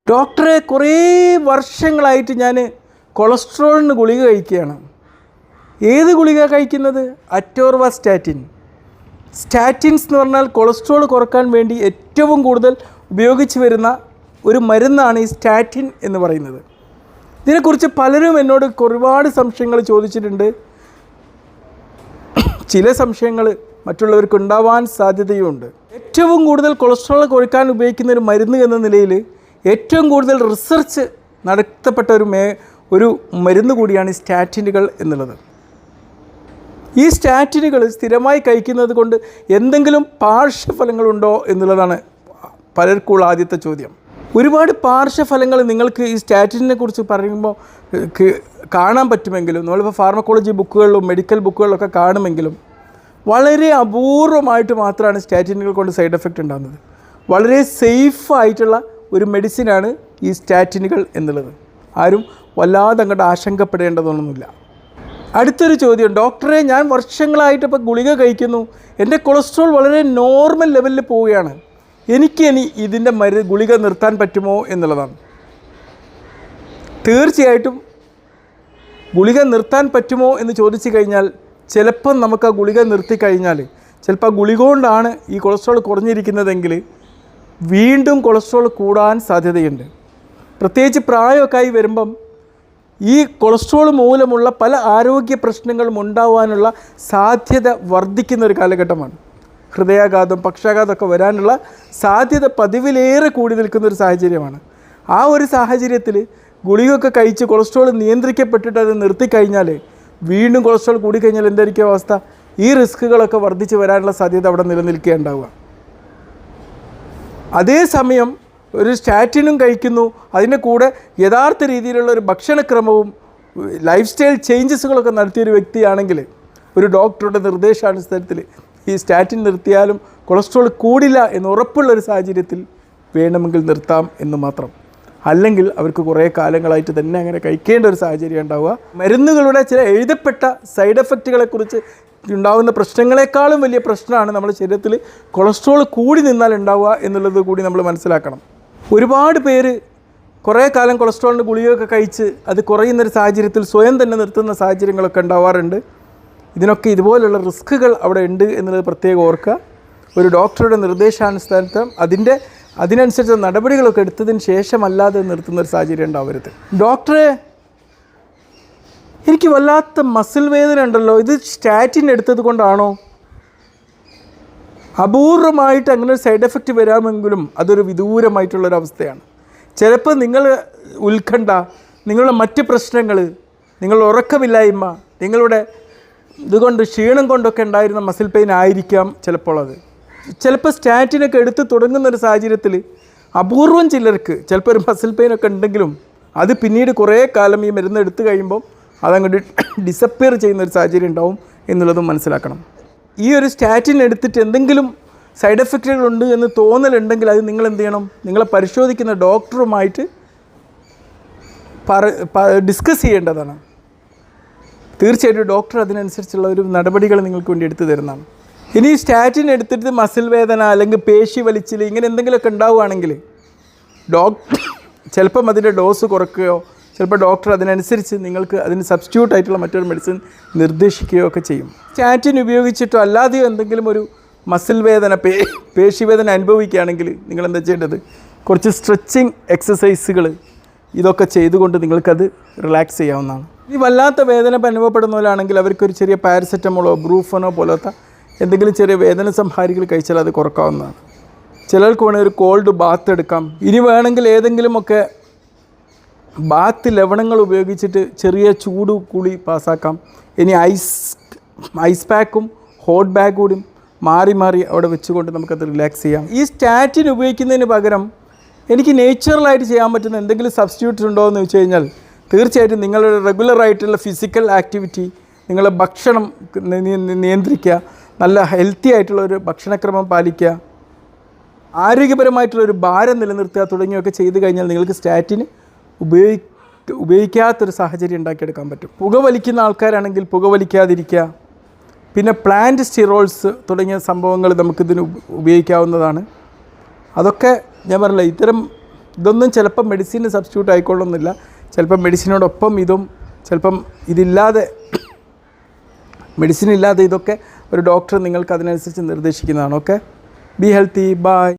ഡോക്ടറെ കുറേ വർഷങ്ങളായിട്ട് ഞാൻ കൊളസ്ട്രോളിന് ഗുളിക കഴിക്കുകയാണ്. ഏത് ഗുളിക കഴിക്കുന്നത്? അറ്റോർവാസ്റ്റാറ്റിൻ. സ്റ്റാറ്റിൻസ് എന്ന് പറഞ്ഞാൽ കൊളസ്ട്രോൾ കുറക്കാൻ വേണ്ടി ഏറ്റവും കൂടുതൽ ഉപയോഗിച്ച് വരുന്ന ഒരു മരുന്നാണ് ഈ സ്റ്റാറ്റിൻ എന്ന് പറയുന്നത്. ഇതിനെക്കുറിച്ച് പലരും എന്നോട് ഒരുപാട് സംശയങ്ങൾ ചോദിച്ചിട്ടുണ്ട്. ചില സംശയങ്ങൾ മറ്റുള്ളവർക്ക് ഉണ്ടാവാൻ സാധ്യതയുമുണ്ട്. ഏറ്റവും കൂടുതൽ കൊളസ്ട്രോൾ കുറയ്ക്കാൻ ഉപയോഗിക്കുന്ന ഒരു മരുന്ന് എന്ന നിലയിൽ ഏറ്റവും കൂടുതൽ റിസർച്ച് നടത്തപ്പെട്ട ഒരു മരുന്ന് കൂടിയാണ് ഈ സ്റ്റാറ്റിനുകൾ എന്നുള്ളത്. ഈ സ്റ്റാറ്റിനുകൾ സ്ഥിരമായി കഴിക്കുന്നത് കൊണ്ട് എന്തെങ്കിലും പാർശ്വഫലങ്ങളുണ്ടോ എന്നുള്ളതാണ് പലർക്കുള്ള ആദ്യത്തെ ചോദ്യം. ഒരുപാട് പാർശ്വഫലങ്ങൾ നിങ്ങൾക്ക് ഈ സ്റ്റാറ്റിനെ കുറിച്ച് പറയുമ്പോൾ കാണാൻ പറ്റുമെങ്കിലും, നമ്മളിപ്പോൾ ഫാർമക്കോളജി ബുക്കുകളിലും മെഡിക്കൽ ബുക്കുകളിലൊക്കെ കാണുമെങ്കിലും വളരെ അപൂർവമായിട്ട് മാത്രമാണ് സ്റ്റാറ്റിനുകൾ കൊണ്ട് സൈഡ് എഫക്റ്റ് ഉണ്ടാകുന്നത്. വളരെ സേഫായിട്ടുള്ള ഒരു മെഡിസിനാണ് ഈ സ്റ്റാറ്റിനുകൾ എന്നുള്ളത്. ആരും വല്ലാതെ അങ്ങോട്ട് ആശങ്കപ്പെടേണ്ടതൊന്നുമില്ല. അടുത്തൊരു ചോദ്യം, ഡോക്ടറെ ഞാൻ വർഷങ്ങളായിട്ട് ഇപ്പോൾ ഗുളിക കഴിക്കുന്നു, എൻ്റെ കൊളസ്ട്രോൾ വളരെ നോർമൽ ലെവലിൽ പോവുകയാണ്, എനിക്കിനി ഇതിൻ്റെ ഗുളിക നിർത്താൻ പറ്റുമോ എന്നുള്ളതാണ്. തീർച്ചയായിട്ടും ഗുളിക നിർത്താൻ പറ്റുമോ എന്ന് ചോദിച്ചു കഴിഞ്ഞാൽ ചിലപ്പം നമുക്ക് ആ ഗുളിക നിർത്തിക്കഴിഞ്ഞാൽ ചിലപ്പോൾ ആ ഗുളിക കൊണ്ടാണ് ഈ കൊളസ്ട്രോൾ കുറഞ്ഞിരിക്കുന്നതെങ്കിൽ വീണ്ടും കൊളസ്ട്രോൾ കൂടാൻ സാധ്യതയുണ്ട്. പ്രത്യേകിച്ച് പ്രായമൊക്കെ ആയി വരുമ്പം ഈ കൊളസ്ട്രോൾ മൂലമുള്ള പല ആരോഗ്യ പ്രശ്നങ്ങളും ഉണ്ടാവാനുള്ള സാധ്യത വർദ്ധിക്കുന്ന ഒരു കാലഘട്ടമാണ്. ഹൃദയാഘാതം, പക്ഷാഘാതമൊക്കെ വരാനുള്ള സാധ്യത പതിവിലേറെ കൂടി നിൽക്കുന്ന ഒരു സാഹചര്യമാണ്. ആ ഒരു സാഹചര്യത്തിൽ ഗുളികയൊക്കെ കഴിച്ച് കൊളസ്ട്രോൾ നിയന്ത്രിക്കപ്പെട്ടിട്ട് അത് നിർത്തിക്കഴിഞ്ഞാൽ വീണ്ടും കൊളസ്ട്രോൾ കൂടിക്കഴിഞ്ഞാൽ എന്തായിരിക്കും അവസ്ഥ? ഈ റിസ്കുകളൊക്കെ വർദ്ധിച്ച് വരാനുള്ള സാധ്യത അവിടെ നിലനിൽക്കുകയുണ്ടാവുക. അതേസമയം ഒരു സ്റ്റാറ്റിനും കഴിക്കുന്നു, അതിൻ്റെ കൂടെ യഥാർത്ഥ രീതിയിലുള്ള ഒരു ഭക്ഷണക്രമവും ലൈഫ് സ്റ്റൈൽ ചേഞ്ചസുകളൊക്കെ നടത്തിയൊരു വ്യക്തിയാണെങ്കിൽ ഒരു ഡോക്ടറുടെ നിർദ്ദേശാനുസരണത്തിൽ ഈ സ്റ്റാറ്റിൻ നിർത്തിയാലും കൊളസ്ട്രോൾ കൂടില്ല എന്ന് ഉറപ്പുള്ളൊരു സാഹചര്യത്തിൽ വേണമെങ്കിൽ നിർത്താം എന്ന് മാത്രം. അല്ലെങ്കിൽ അവർക്ക് കുറേ കാലങ്ങളായിട്ട് തന്നെ അങ്ങനെ കഴിക്കേണ്ട ഒരു സാഹചര്യം ഉണ്ടാവുക. മരുന്നുകളുടെ ചില എഴുതപ്പെട്ട സൈഡ് എഫക്റ്റുകളെക്കുറിച്ച് ഉണ്ടാകുന്ന പ്രശ്നങ്ങളെക്കാളും വലിയ പ്രശ്നമാണ് നമ്മുടെ ശരീരത്തിൽ കൊളസ്ട്രോൾ കൂടി നിന്നാൽ ഉണ്ടാവുക എന്നുള്ളത് കൂടി നമ്മൾ മനസ്സിലാക്കണം. ഒരുപാട് പേര് കുറേ കാലം കൊളസ്ട്രോളിൻ്റെ ഗുളികയൊക്കെ കഴിച്ച് അത് കുറയുന്നൊരു സാഹചര്യത്തിൽ സ്വയം തന്നെ നിർത്തുന്ന സാഹചര്യങ്ങളൊക്കെ ഉണ്ടാവാറുണ്ട്. ഇതിനൊക്കെ ഇതുപോലുള്ള റിസ്ക്കുകൾ അവിടെ ഉണ്ട് എന്നുള്ളത് പ്രത്യേകം ഓർക്കുക. ഒരു ഡോക്ടറുടെ നിർദ്ദേശാനുസരണം അതിനനുസരിച്ച് നടപടികളൊക്കെ എടുത്തതിന് ശേഷമല്ലാതെ നിർത്തുന്ന ഒരു സാഹചര്യം ഉണ്ടാവരുത്. ഡോക്ടറെ, എനിക്ക് വല്ലാത്ത മസിൽ വേദന ഉണ്ടല്ലോ, ഇത് സ്റ്റാറ്റിൻ എടുത്തത് കൊണ്ടാണോ? അപൂർവമായിട്ട് അങ്ങനെ ഒരു സൈഡ് എഫക്റ്റ് വരാമെങ്കിലും അതൊരു വിദൂരമായിട്ടുള്ളൊരവസ്ഥയാണ്. ചിലപ്പോൾ നിങ്ങൾ ഉത്കണ്ഠ, നിങ്ങളുടെ മറ്റ് പ്രശ്നങ്ങൾ, നിങ്ങളുടെ ഉറക്കമില്ലായ്മ, നിങ്ങളുടെ ഇതുകൊണ്ട് ക്ഷീണം കൊണ്ടൊക്കെ ഉണ്ടായിരുന്ന മസിൽ പെയിൻ ആയിരിക്കാം ചിലപ്പോൾ. ചിലപ്പോൾ സ്റ്റാറ്റിനൊക്കെ എടുത്ത് തുടങ്ങുന്നൊരു സാഹചര്യത്തിൽ അപൂർവം ചിലർക്ക് ചിലപ്പോൾ ഒരു മസിൽ പെയിനൊക്കെ ഉണ്ടെങ്കിലും അത് പിന്നീട് കുറേ കാലം ഈ മരുന്ന് എടുത്തു കഴിയുമ്പോൾ അതങ്ങോട്ട് ഡിസപ്പിയർ ചെയ്യുന്നൊരു സാഹചര്യം ഉണ്ടാവും എന്നുള്ളതും മനസ്സിലാക്കണം. ഈ ഒരു സ്റ്റാറ്റിൻ എടുത്തിട്ട് എന്തെങ്കിലും സൈഡ് എഫക്റ്റുകളുണ്ട് എന്ന് തോന്നലുണ്ടെങ്കിൽ അത് നിങ്ങൾ എന്ത് ചെയ്യണം? നിങ്ങളെ പരിശോധിക്കുന്ന ഡോക്ടറുമായിട്ട് ഡിസ്കസ് ചെയ്യേണ്ടതാണ്. തീർച്ചയായിട്ടും ഡോക്ടർ അതിനനുസരിച്ചുള്ള ഒരു നടപടികൾ നിങ്ങൾക്ക് വേണ്ടി എടുത്തു തരുന്നതാണ്. ഇനി സ്റ്റാറ്റിൻ എടുത്തിട്ട് മസിൽ വേദന അല്ലെങ്കിൽ പേശി വലിച്ചിൽ ഇങ്ങനെ എന്തെങ്കിലുമൊക്കെ ഉണ്ടാവുകയാണെങ്കിൽ ചിലപ്പം അതിൻ്റെ ഡോസ് കുറയ്ക്കുകയോ ചിലപ്പോൾ ഡോക്ടർ അതിനനുസരിച്ച് നിങ്ങൾക്ക് അതിന് സബ്സ്റ്റിറ്റ്യൂട്ട് ആയിട്ടുള്ള മറ്റൊരു മെഡിസിൻ നിർദ്ദേശിക്കുകയോ ഒക്കെ ചെയ്യും. സ്റ്റാറ്റിൻ ഉപയോഗിച്ചിട്ടോ അല്ലാതെയോ എന്തെങ്കിലും ഒരു മസിൽ വേദന, പേശിവേദന അനുഭവിക്കുകയാണെങ്കിൽ നിങ്ങളെന്താ ചെയ്യേണ്ടത്? കുറച്ച് സ്ട്രെച്ചിങ് എക്സസൈസുകൾ ഇതൊക്കെ ചെയ്തുകൊണ്ട് നിങ്ങൾക്കത് റിലാക്സ് ചെയ്യാവുന്നതാണ്. ഈ വല്ലാത്ത വേദന അനുഭവപ്പെടുന്നവരാണെങ്കിൽ അവർക്കൊരു ചെറിയ പാരസെറ്റമോളോ ബ്രൂഫനോ പോലത്തെ എന്തെങ്കിലും ചെറിയ വേദന സംഹാരികൾ കഴിച്ചാൽ അത് കുറക്കാവുന്നതാണ്. ചിലർക്ക് വേണമെങ്കിൽ ഒരു കോൾഡ് ബാത്ത് എടുക്കാം. ഇനി വേണമെങ്കിൽ ഏതെങ്കിലുമൊക്കെ ബാത്ത് ലവണങ്ങൾ ഉപയോഗിച്ചിട്ട് ചെറിയ ചൂട് കൂടി പാസ്സാക്കാം. ഇനി ഐസ് പാക്കും ഹോട്ട് ബാഗ് കൂടി മാറി അവിടെ വെച്ചുകൊണ്ട് നമുക്കത് റിലാക്സ് ചെയ്യാം. ഈ സ്റ്റാറ്റിൻ ഉപയോഗിക്കുന്നതിന് പകരം എനിക്ക് നേച്ചുറലായിട്ട് ചെയ്യാൻ പറ്റുന്ന എന്തെങ്കിലും സബ്സ്റ്റിറ്റ്യൂട്ട് ഉണ്ടോ എന്ന് വെച്ച് കഴിഞ്ഞാൽ തീർച്ചയായിട്ടും നിങ്ങളുടെ റെഗുലറായിട്ടുള്ള ഫിസിക്കൽ ആക്ടിവിറ്റി, നിങ്ങളുടെ ഭക്ഷണം നിയന്ത്രിക്കുക, നല്ല ഹെൽത്തി ആയിട്ടുള്ളൊരു ഭക്ഷണക്രമം പാലിക്കുക, ആരോഗ്യപരമായിട്ടുള്ളൊരു ഭാരം നിലനിർത്തുക തുടങ്ങിയൊക്കെ ചെയ്ത് കഴിഞ്ഞാൽ നിങ്ങൾക്ക് സ്റ്റാറ്റിന് ഉപയോഗിക്കാത്തൊരു സാഹചര്യം ഉണ്ടാക്കിയെടുക്കാൻ പറ്റും. പുകവലിക്കുന്ന ആൾക്കാരാണെങ്കിൽ പുകവലിക്കാതിരിക്കുക. പിന്നെ പ്ലാന്റ് സ്റ്റിറോൾസ് തുടങ്ങിയ സംഭവങ്ങൾ നമുക്കിതിന് ഉപയോഗിക്കാവുന്നതാണ്. അതൊക്കെ ഞാൻ പറഞ്ഞില്ല, ഇത്തരം ഇതൊന്നും ചിലപ്പം മെഡിസിന് സബ്സ്റ്റിറ്റ്യൂട്ട് ആയിക്കൊള്ളുന്നില്ല. ചിലപ്പം മെഡിസിനോടൊപ്പം ഇതും, ചിലപ്പം ഇതില്ലാതെ, മെഡിസിൻ ഇല്ലാതെ ഇതൊക്കെ ഒരു ഡോക്ടർ നിങ്ങൾക്ക് അതിനനുസരിച്ച് നിർദ്ദേശിക്കുന്നതാണ്. Okay, be healthy, by.